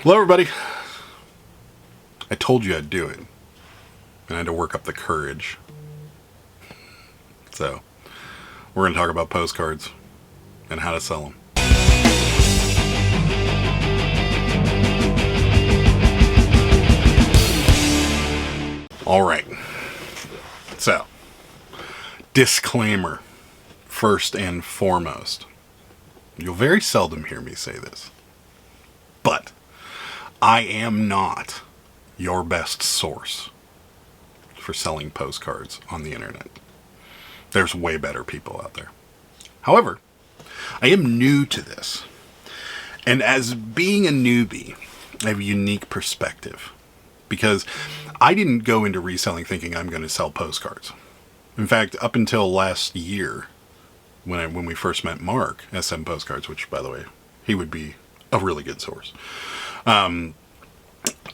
Hello everybody. I told you I'd do it. And I had to work up the courage. So, we're going to talk about postcards and how to sell them. Alright. So, disclaimer, first and foremost. You'll very seldom hear me say this. But I am not your best source for selling postcards on the internet. There's way better people out there. However, I am new to this. And as being a newbie, I have a unique perspective. Because I didn't go into reselling thinking I'm going to sell postcards. In fact, up until last year, when we first met Mark, SM Postcards, which, by the way, he would be a really good source.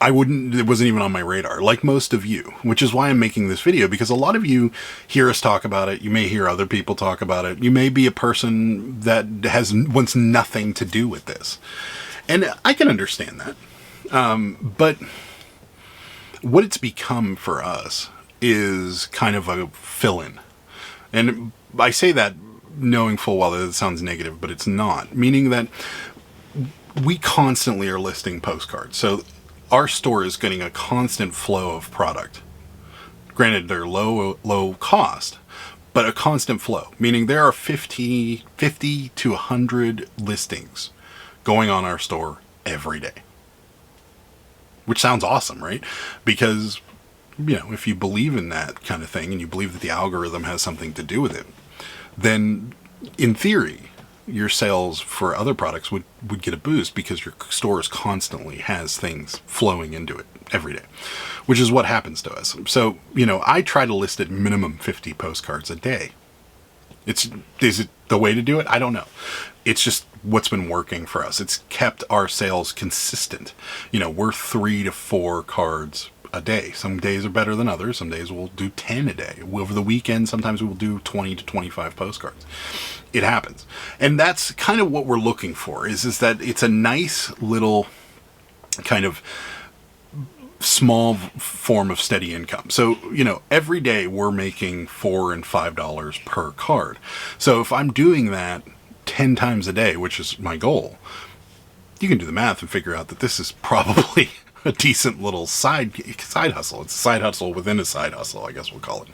It wasn't even on my radar, like most of you, which is why I'm making this video, because a lot of you hear us talk about it. You may hear other people talk about it. You may be a person that wants nothing to do with this. And I can understand that. But what it's become for us is kind of a fill-in. And I say that knowing full well that it sounds negative, but it's not. Meaning that we constantly are listing postcards. So our store is getting a constant flow of product. Granted, they're low cost, but a constant flow. Meaning there are 50 to 100 listings going on our store every day. Which sounds awesome, right? Because, if you believe in that kind of thing and you believe that the algorithm has something to do with it, then in theory, your sales for other products would get a boost because your store constantly has things flowing into it every day, which is what happens to us. So, I try to list at minimum 50 postcards a day. Is it the way to do it? I don't know. It's just what's been working for us. It's kept our sales consistent. We're 3 to 4 cards a day. Some days are better than others. Some days we'll do 10 a day. Over the weekend, sometimes we will do 20 to 25 postcards. It happens. And that's kind of what we're looking for, is that it's a nice little kind of small form of steady income. So, every day we're making $4 and $5 per card. So if I'm doing that 10 times a day, which is my goal, you can do the math and figure out that this is probably a decent little side hustle. It's a side hustle within a side hustle, I guess we'll call it.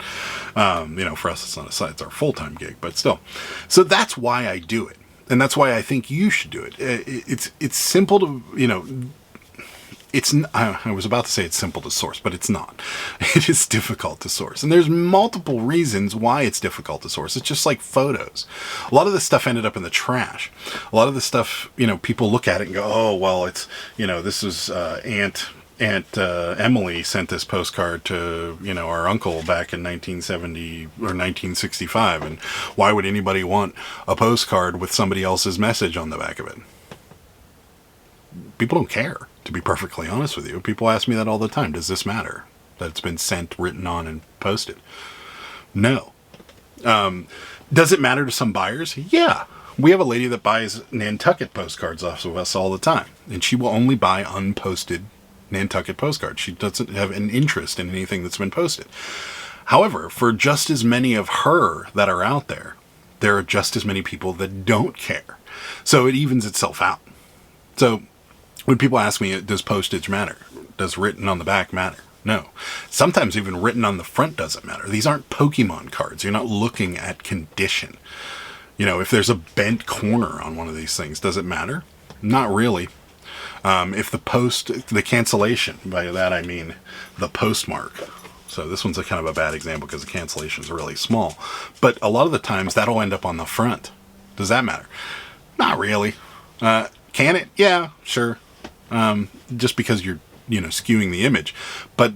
For us, it's not a side, it's our full-time gig, but still. So that's why I do it. And that's why I think you should do it. It's simple to, I was about to say it's simple to source, but it's not. It is difficult to source. And there's multiple reasons why it's difficult to source. It's just like photos. A lot of this stuff ended up in the trash. A lot of the stuff, people look at it and go, oh, well, it's, this is Aunt Emily sent this postcard to, our uncle back in 1970 or 1965. And why would anybody want a postcard with somebody else's message on the back of it? People don't care. To be perfectly honest with you, people ask me that all the time. Does this matter that it's been sent, written on, and posted? No. Does it matter to some buyers? Yeah. We have a lady that buys Nantucket postcards off of us all the time, and she will only buy unposted Nantucket postcards. She doesn't have an interest in anything that's been posted. However, for just as many of her that are out there, there are just as many people that don't care. So it evens itself out. So when people ask me, does postage matter? Does written on the back matter? No. Sometimes even written on the front doesn't matter. These aren't Pokemon cards. You're not looking at condition. If there's a bent corner on one of these things, does it matter? Not really. If the cancellation, by that I mean the postmark. So this one's a kind of a bad example because the cancellation is really small. But a lot of the times that'll end up on the front. Does that matter? Not really. Can it? Yeah, sure. Just because you're, skewing the image. But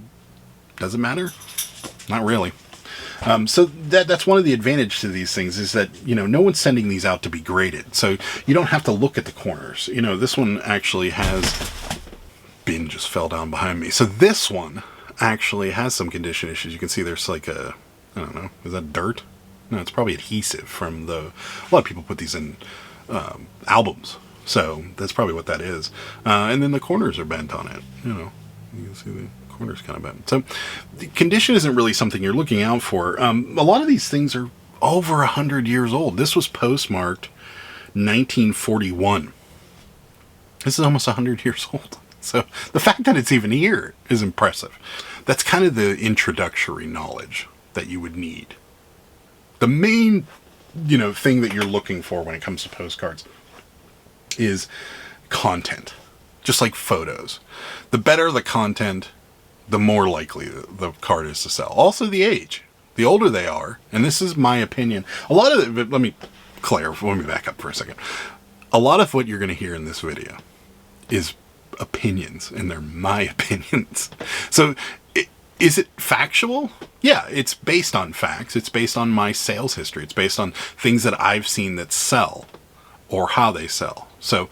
does it matter? Not really. So that's one of the advantages to these things is that, no one's sending these out to be graded. So you don't have to look at the corners. This one actually has... Bin just fell down behind me. So this one actually has some condition issues. You can see there's like I don't know, is that dirt? No, it's probably adhesive from a lot of people put these in albums. So that's probably what that is. And then the corners are bent on it. You know, you can see the corners kind of bent. So the condition isn't really something you're looking out for. A lot of these things are over 100 years old. This was postmarked 1941. This is almost 100 years old. So the fact that it's even here is impressive. That's kind of the introductory knowledge that you would need. The main, thing that you're looking for when it comes to postcards is content, just like photos. The better the content, the more likely the card is to sell. Also the age. The older they are, and this is my opinion, let me back up for a second. A lot of what you're going to hear in this video is opinions, and they're my opinions. So is it factual? Yeah, it's based on facts. It's based on my sales history. It's based on things that I've seen that sell or how they sell. So,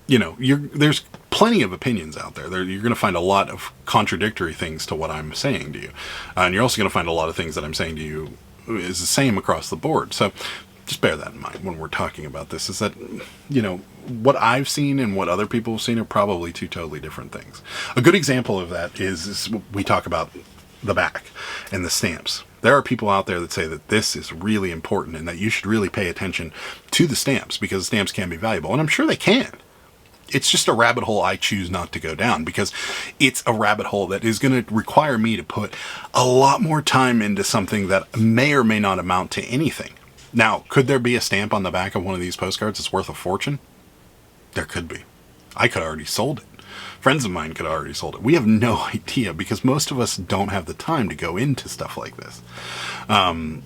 there's plenty of opinions out there. You're going to find a lot of contradictory things to what I'm saying to you. And you're also going to find a lot of things that I'm saying to you is the same across the board. So just bear that in mind when we're talking about this, is that, what I've seen and what other people have seen are probably two totally different things. A good example of that is we talk about the back and the stamps. There are people out there that say that this is really important and that you should really pay attention to the stamps because stamps can be valuable. And I'm sure they can. It's just a rabbit hole I choose not to go down because it's a rabbit hole that is going to require me to put a lot more time into something that may or may not amount to anything. Now, could there be a stamp on the back of one of these postcards that's worth a fortune? There could be. I could have already sold it. Friends of mine could have already sold it. We have no idea because most of us don't have the time to go into stuff like this.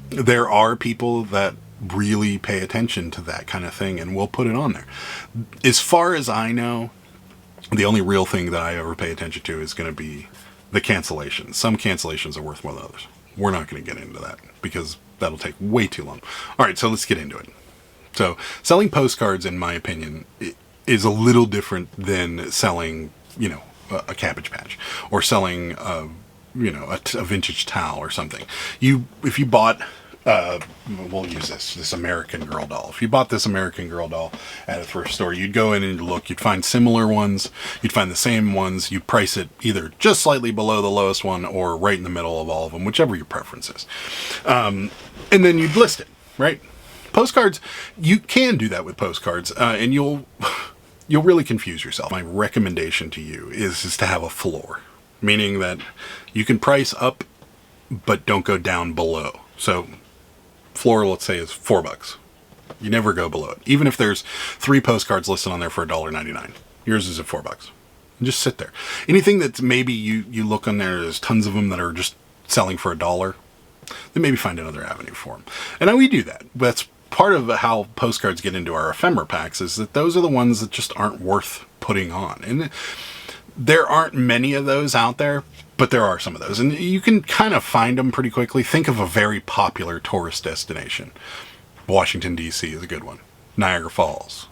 There are people that really pay attention to that kind of thing and will put it on there. As far as I know, the only real thing that I ever pay attention to is going to be the cancellations. Some cancellations are worth more than others. We're not going to get into that because that'll take way too long. All right, so let's get into it. So selling postcards, in my opinion, is a little different than selling, a Cabbage Patch or selling, a vintage towel or something. If you bought, we'll use this American Girl doll. If you bought this American Girl doll at a thrift store, you'd go in and look, you'd find similar ones, you'd find the same ones, you'd price it either just slightly below the lowest one or right in the middle of all of them, whichever your preference is. And then you'd list it, right? Postcards, you can do that with postcards, and you'll really confuse yourself. My recommendation to you is to have a floor, meaning that you can price up, but don't go down below. So floor, let's say, is $4. You never go below it. Even if there's 3 postcards listed on there for $1.99, yours is at $4. And just sit there. Anything that maybe you look on there's tons of them that are just selling for $1, then maybe find another avenue for them. And we do that. That's part of how postcards get into our ephemera packs, is that those are the ones that just aren't worth putting on. And there aren't many of those out there, but there are some of those. And you can kind of find them pretty quickly. Think of a very popular tourist destination. Washington, D.C. is a good one. Niagara Falls.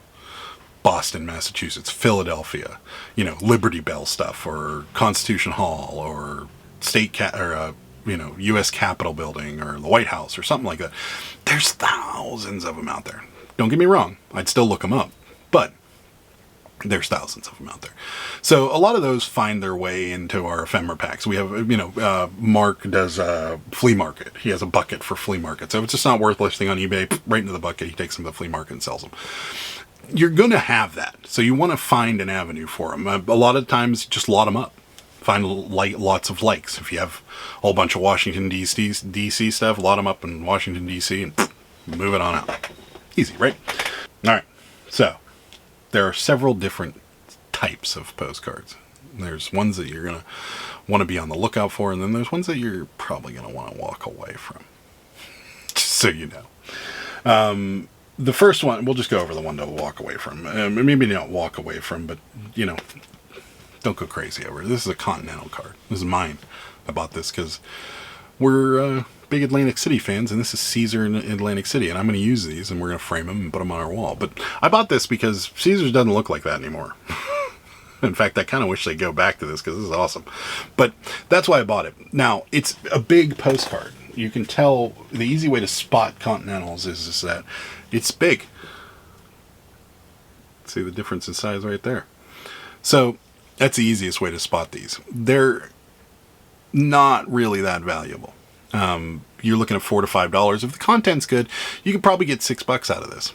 Boston, Massachusetts. Philadelphia. Liberty Bell stuff, or Constitution Hall, or U.S. Capitol building, or the White House, or something like that. There's thousands of them out there. Don't get me wrong. I'd still look them up, but there's thousands of them out there. So a lot of those find their way into our ephemera packs. We have, Mark does a flea market. He has a bucket for flea market. So if it's just not worth listing on eBay, right into the bucket, he takes them to the flea market and sells them. You're going to have that. So you want to find an avenue for them. A lot of times, just lot them up. Find lots of likes. If you have a whole bunch of Washington, D.C. stuff, lot them up in Washington, D.C. and move it on out. Easy, right? All right. So there are several different types of postcards. There's ones that you're going to want to be on the lookout for, and then there's ones that you're probably going to want to walk away from. Just so you know. The first one, we'll just go over the one to walk away from. Maybe not walk away from, but, don't go crazy over it. This is a Continental card. This is mine. I bought this because we're big Atlantic City fans, and this is Caesar in Atlantic City, and I'm going to use these, and we're going to frame them and put them on our wall. But I bought this because Caesar's doesn't look like that anymore. In fact, I kind of wish they'd go back to this because this is awesome. But that's why I bought it. Now, it's a big postcard. You can tell the easy way to spot Continentals is that it's big. See the difference in size right there. So that's the easiest way to spot these. They're not really that valuable. You're looking at $4 to $5. If the content's good, you could probably get $6 out of this.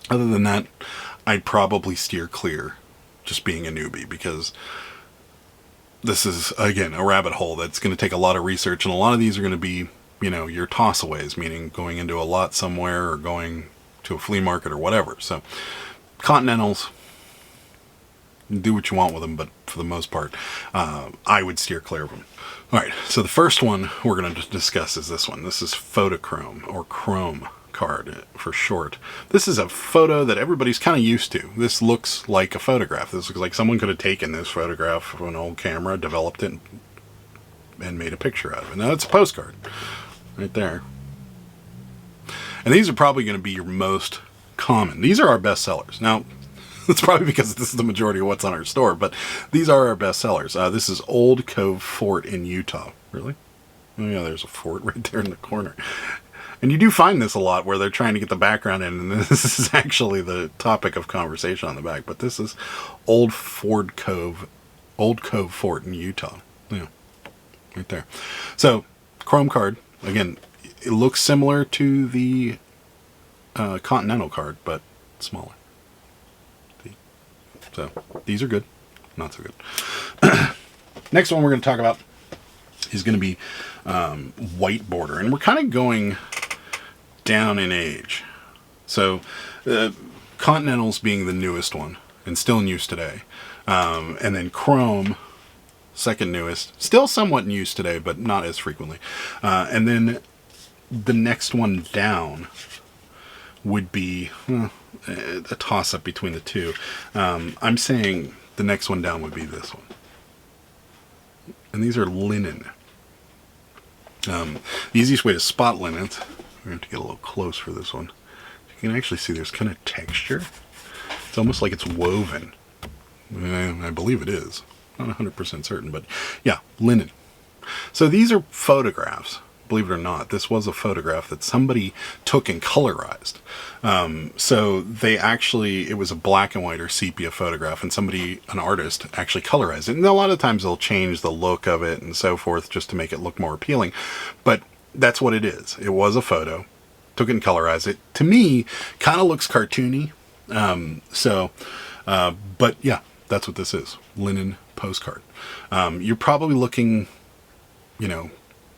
Other than that, I'd probably steer clear, just being a newbie, because this is, again, a rabbit hole that's going to take a lot of research, and a lot of these are going to be, you know, your toss-aways, meaning going into a lot somewhere or going to a flea market or whatever. So, Continentals, do what you want with them, but for the most part, I would steer clear of them. All right, so the first one we're going to discuss is this one. This is Photochrome, or Chrome card for short. This is a photo that everybody's kind of used to. This looks like a photograph. This looks like someone could have taken this photograph from an old camera, developed it, and made a picture out of it. Now, it's a postcard right there. And these are probably going to be your most common. These are our best sellers. Now, it's probably because this is the majority of what's on our store, but these are our best sellers. This is Old Cove Fort in Utah. Really? Oh yeah, there's a fort right there in the corner. And you do find this a lot where they're trying to get the background in, and this is actually the topic of conversation on the back. But this is Old Cove Fort in Utah. Yeah, right there. So, Chrome card. Again, it looks similar to the Continental card, but smaller. So, these are good. Not so good. Next one we're going to talk about is going to be white border. And we're kind of going down in age. So, Continentals being the newest one, and still in use today. And then Chrome, second newest. Still somewhat in use today, but not as frequently. And then the next one down would be a toss-up between the two. I'm saying the next one down would be this one. And these are linen. The easiest way to spot linens, we're going to get a little close for this one. You can actually see there's kind of texture. It's almost like it's woven. I believe it is. Not 100% certain, but yeah, linen. So these are photographs. Believe it or not, this was a photograph that somebody took and colorized. So they actually, it was a black and white or sepia photograph, and somebody, an artist, actually colorized it. And a lot of times they'll change the look of it and so forth just to make it look more appealing. But that's what it is. It was a photo, took it and colorized it. To me, kind of looks cartoony. But yeah, that's what this is. Linen postcard. You're probably looking, you know,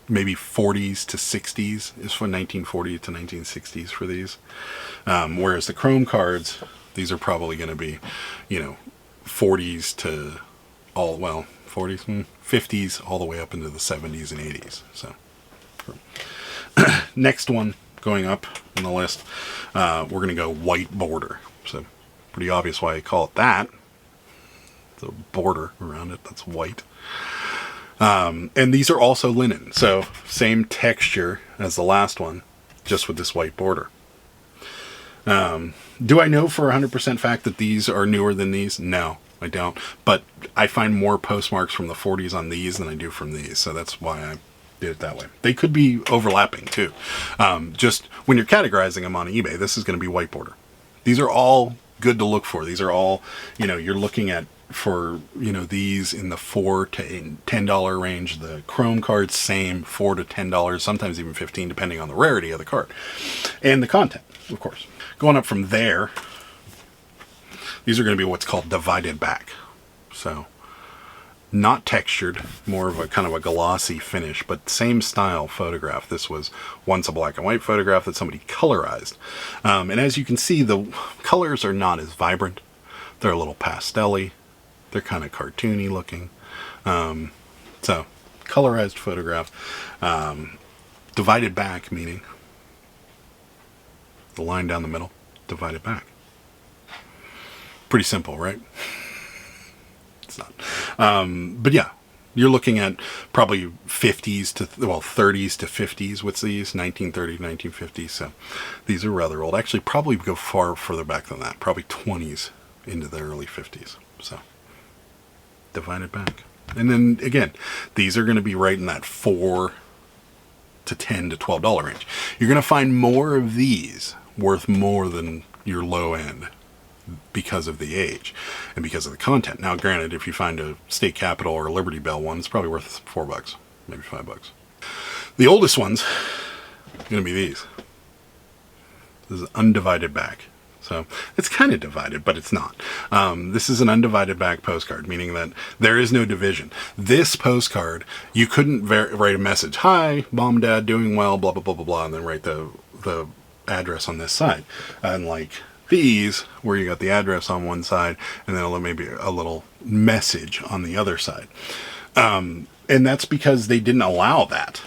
maybe 40s to 60s is for 1940 to 1960s for these. Whereas the Chrome cards, these are probably going to be, you know, 40s to 50s all the way up into the 70s and 80s. So, next one going up on the list, we're going to go white border. So, pretty obvious why I call it that. The border around it, that's white. And these are also linen, so same texture as the last one, just with this white border. Do I know for 100% fact that these are newer than these? No, I don't. But I find more postmarks from the 40s on these than I do from these, so that's why I did it that way. They could be overlapping too. Just when you're categorizing them on eBay, this is going to be white border. These are all good to look for. These are all, you know, you're looking at for, you know, these in the $4 to $10 range. The Chrome cards, same, $4 to $10, sometimes even $15, depending on the rarity of the card and the content, of course. Going up from there, these are going to be what's called divided back. So not textured, more of a kind of a glossy finish, but same style photograph. This was once a black and white photograph that somebody colorized. And as you can see, the colors are not as vibrant. They're a little pastel-y. They're kind of cartoony looking. So, colorized photograph. Divided back, meaning the line down the middle, divided back. Pretty simple, right? It's not. But yeah, you're looking at probably 50s to, 30s to 50s with these, 1930s, 1950s. So, these are rather old. Actually, probably go far further back than that. Probably 20s into the early 50s. So, divided back. And then again, these are going to be right in that $4 to $10 to $12 range. You're going to find more of these worth more than your low end. because of the age and because of the content. Now, granted, if you find a State Capitol or a Liberty Bell one, it's probably worth $4, maybe $5. The oldest one's going to be these. This is undivided back. So it's kind of divided, but it's not. This is an undivided back postcard, meaning that there is no division. This postcard, you couldn't write a message, "Hi, Mom, Dad, doing well, blah, blah, blah, blah, blah," and then write the address on this side. And like these, where you got the address on one side and then maybe a little message on the other side. And that's because they didn't allow that.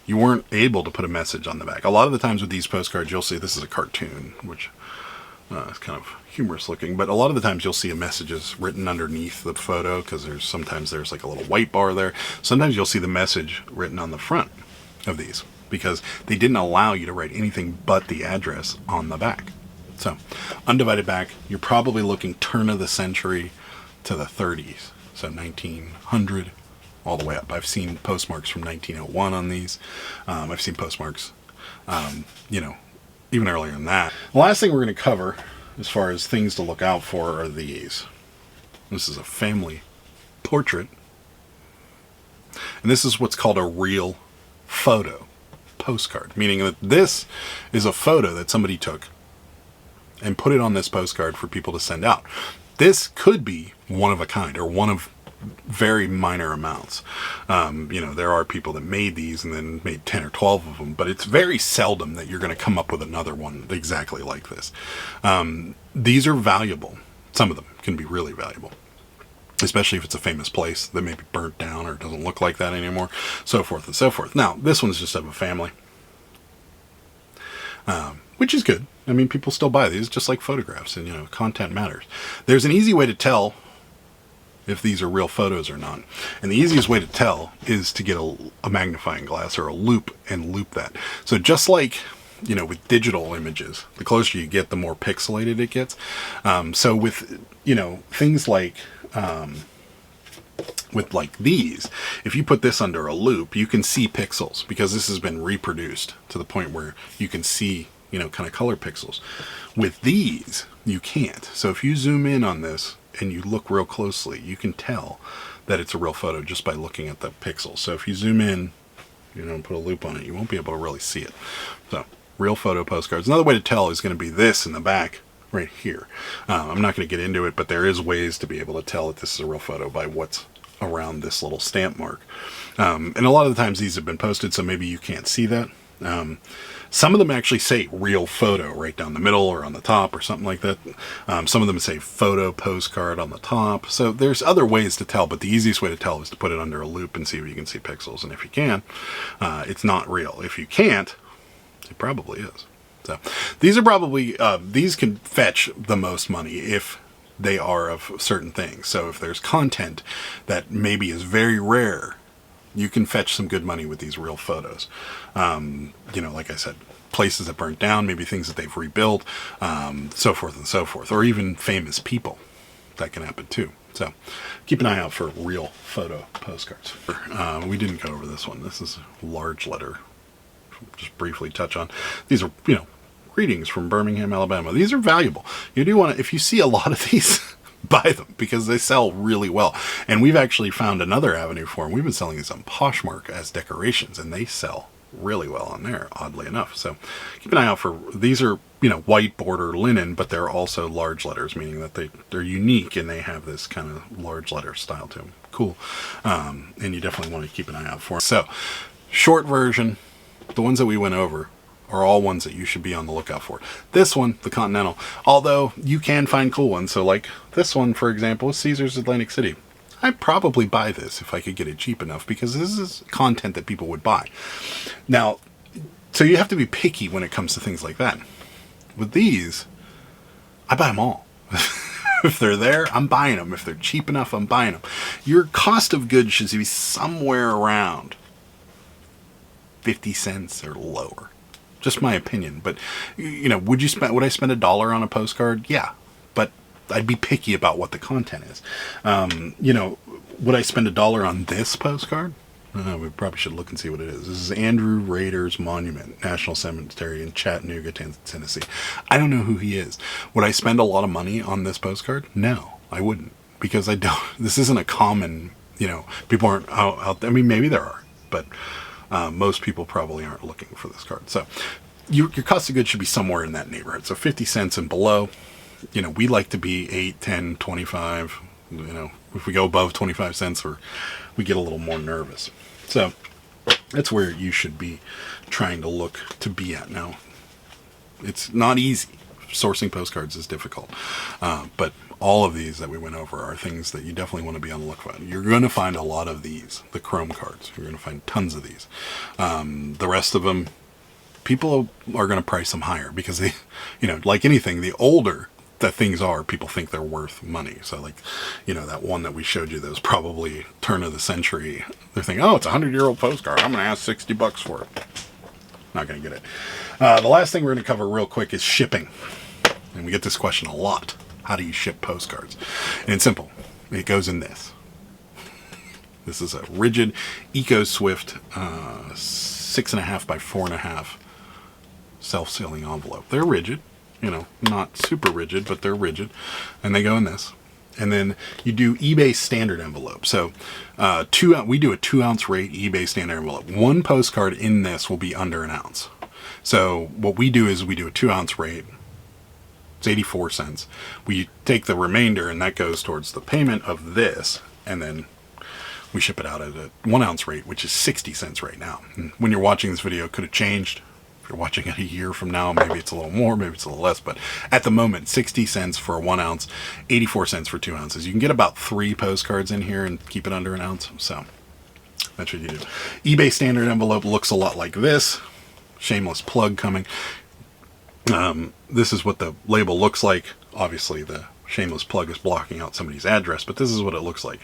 You weren't able to put a message on the back. A lot of the times with these postcards, you'll see this is a cartoon, which is kind of humorous looking, but a lot of the times you'll see messages written underneath the photo, because sometimes there's like a little white bar there. Sometimes you'll see the message written on the front of these, because they didn't allow you to write anything but the address on the back. So, undivided back, you're probably looking turn of the century to the 30s. So 1900 all the way up. I've seen postmarks from 1901 on these. I've seen postmarks, even earlier than that. The last thing we're going to cover, as far as things to look out for, are these. This is a family portrait. And this is what's called a real photo postcard, meaning that this is a photo that somebody took and put it on this postcard for people to send out. This could be one of a kind, or one of very minor amounts. There are people that made these and then made 10 or 12 of them, but it's very seldom that you're going to come up with another one exactly like this. These are valuable. Some of them can be really valuable, especially if it's a famous place that may be burnt down or doesn't look like that anymore, so forth and so forth. Now, this one's just of a family, which is good. I mean, people still buy these, just like photographs, and, content matters. There's an easy way to tell if these are real photos or not. And the easiest way to tell is to get a magnifying glass or a loop and loop that. So just like, with digital images, the closer you get, the more pixelated it gets. So with, things like, with like these, if you put this under a loop, you can see pixels, because this has been reproduced to the point where you can see, kind of color pixels. With these, you can't. So if you zoom in on this and you look real closely, you can tell that it's a real photo just by looking at the pixels. So if you zoom in, put a loop on it, you won't be able to really see it. So, real photo postcards. Another way to tell is going to be this in the back right here. I'm not going to get into it, but there is ways to be able to tell that this is a real photo by what's around this little stamp mark. And a lot of the times these have been posted, so maybe you can't see that. Some of them actually say real photo right down the middle or on the top or something like that. Some of them say photo postcard on the top. So there's other ways to tell, but the easiest way to tell is to put it under a loop and see if you can see pixels. And if you can, it's not real. If you can't, it probably is. So these are probably, these can fetch the most money if they are of certain things. So if there's content that maybe is very rare, you can fetch some good money with these real photos. Like I said, places that burnt down, maybe things that they've rebuilt, so forth and so forth, or even famous people. That can happen too. So keep an eye out for real photo postcards. We didn't go over this one. This is a large letter. Just briefly touch on. These are, greetings from Birmingham, Alabama. These are valuable. You do want to, if you see a lot of these, buy them, because they sell really well. And we've actually found another avenue for them. We've been selling these on Poshmark as decorations, and they sell really well on there, oddly enough. So keep an eye out for, these are, white border linen, but they're also large letters, meaning that they're unique and they have this kind of large letter style to them. Cool. And you definitely want to keep an eye out for them. So, short version, the ones that we went over are all ones that you should be on the lookout for. This one, the Continental, although you can find cool ones. So like this one, for example, is Caesars Atlantic City. I'd probably buy this if I could get it cheap enough, because this is content that people would buy. Now, so you have to be picky when it comes to things like that. With these, I buy them all. If they're there, I'm buying them. If they're cheap enough, I'm buying them. Your cost of goods should be somewhere around 50 cents or lower. Just my opinion. But, would I spend $1 on a postcard? Yeah. But I'd be picky about what the content is. Would I spend $1 on this postcard? We probably should look and see what it is. This is Andrew Rader's Monument, National Cemetery in Chattanooga, Tennessee. I don't know who he is. Would I spend a lot of money on this postcard? No, I wouldn't. Because I don't, this isn't a common, people aren't out there. I mean, maybe there are, but most people probably aren't looking for this card. So your cost of goods should be somewhere in that neighborhood. So 50 cents and below. We like to be 8, 10, 25. If we go above 25 cents, we get a little more nervous. So that's where you should be trying to look to be at. Now, it's not easy. Sourcing postcards is difficult. But all of these that we went over are things that you definitely want to be on the lookout for. You're going to find a lot of these, the chrome cards. You're going to find tons of these. The rest of them, people are going to price them higher because they, like anything, the older that things are, people think they're worth money. So like, that one that we showed you that was probably turn of the century. They're thinking, oh, it's a 100-year-old postcard. I'm going to ask $60 for it. Not going to get it. The last thing we're going to cover real quick is shipping. And we get this question a lot. How do you ship postcards? And it's simple. It goes in this. This is a rigid EcoSwift 6.5 by 4.5 self-sealing envelope. They're rigid. Not super rigid, but they're rigid. And they go in this. And then you do eBay standard envelope. So we do a 2-ounce rate eBay standard envelope. One postcard in this will be under an ounce. So what we do is we do a 2-ounce rate. It's 84 cents. We take the remainder and that goes towards the payment of this. And then we ship it out at a 1-ounce rate, which is 60 cents right now. And when you're watching this video, it could have changed. If you're watching it a year from now, maybe it's a little more, maybe it's a little less, but at the moment, 60 cents for a 1 ounce, 84 cents for 2 ounces. You can get about 3 postcards in here and keep it under an ounce. So that's what you do. eBay standard envelope looks a lot like this. Shameless plug coming. This is what the label looks like. Obviously, the shameless plug is blocking out somebody's address, but this is what it looks like.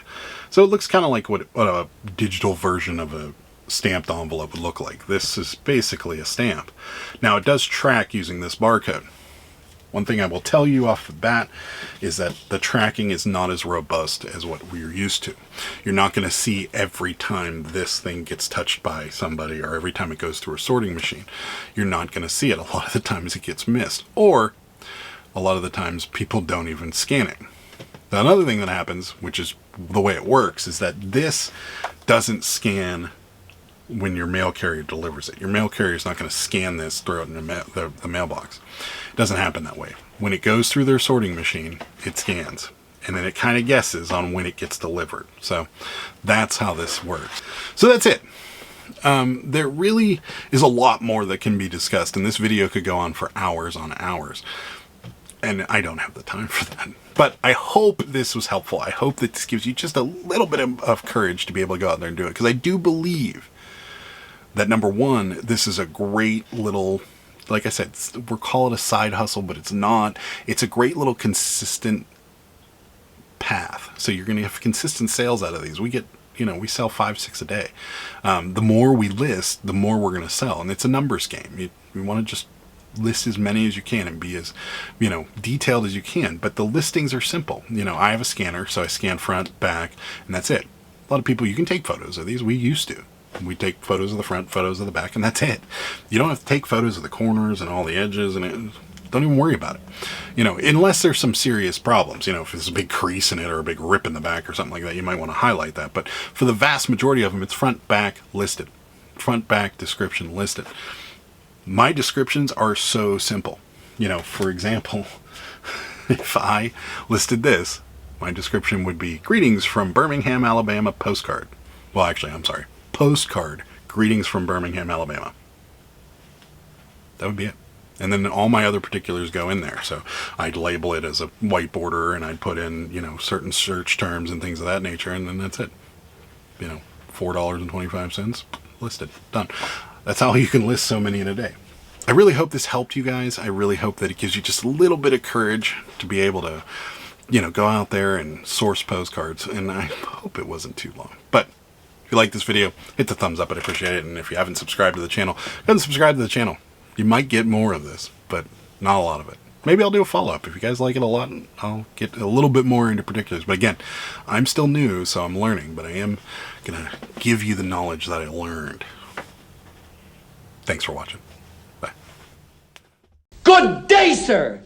So it looks kind of like what a digital version of a stamped envelope would look like. This is basically a stamp. Now it does track using this barcode. One thing I will tell you off the bat is that the tracking is not as robust as what we're used to. You're not going to see every time this thing gets touched by somebody or every time it goes through a sorting machine. You're not going to see it. A lot of the times it gets missed, or a lot of the times people don't even scan it. Now, another thing that happens, which is the way it works, is that this doesn't scan when your mail carrier delivers it. Your mail carrier is not going to scan this, throw it in the mailbox. It doesn't happen that way. When it goes through their sorting machine, it scans. And then it kind of guesses on when it gets delivered. So that's how this works. So that's it. There really is a lot more that can be discussed. And this video could go on for hours on hours. And I don't have the time for that. But I hope this was helpful. I hope that this gives you just a little bit of courage to be able to go out there and do it. Because I do believe that, number one, this is a great little, like I said, we'll call it a side hustle, but it's not. It's a great little consistent path. So you're going to have consistent sales out of these. We get, we sell 5, 6 a day. The more we list, the more we're going to sell. And it's a numbers game. You want to just list as many as you can and be as, detailed as you can. But the listings are simple. I have a scanner, so I scan front, back, and that's it. A lot of people, you can take photos of these. We used to. We take photos of the front, photos of the back, and that's it. You don't have to take photos of the corners and all the edges, and don't even worry about it. Unless there's some serious problems. If there's a big crease in it or a big rip in the back or something like that, you might want to highlight that. But for the vast majority of them, it's front, back, listed. Front, back, description, listed. My descriptions are so simple. For example, if I listed this, my description would be, greetings from Birmingham, Alabama, postcard. Well, actually, I'm sorry. Postcard, greetings from Birmingham, Alabama. That would be it. And then all my other particulars go in there. So I'd label it as a white border and I'd put in, certain search terms and things of that nature. And then that's it. $4.25 listed. Done. That's how you can list so many in a day. I really hope this helped you guys. I really hope that it gives you just a little bit of courage to be able to, go out there and source postcards. And I hope it wasn't too long. But if you like this video, hit the thumbs up. I'd appreciate it. And if you haven't subscribed to the channel, go and subscribe to the channel. You might get more of this, but not a lot of it. maybe I'll do a follow-up. If you guys like it a lot, I'll get a little bit more into particulars. But again, I'm still new, so I'm learning, but I am going to give you the knowledge that I learned. Thanks for watching. Bye. Good day, sir!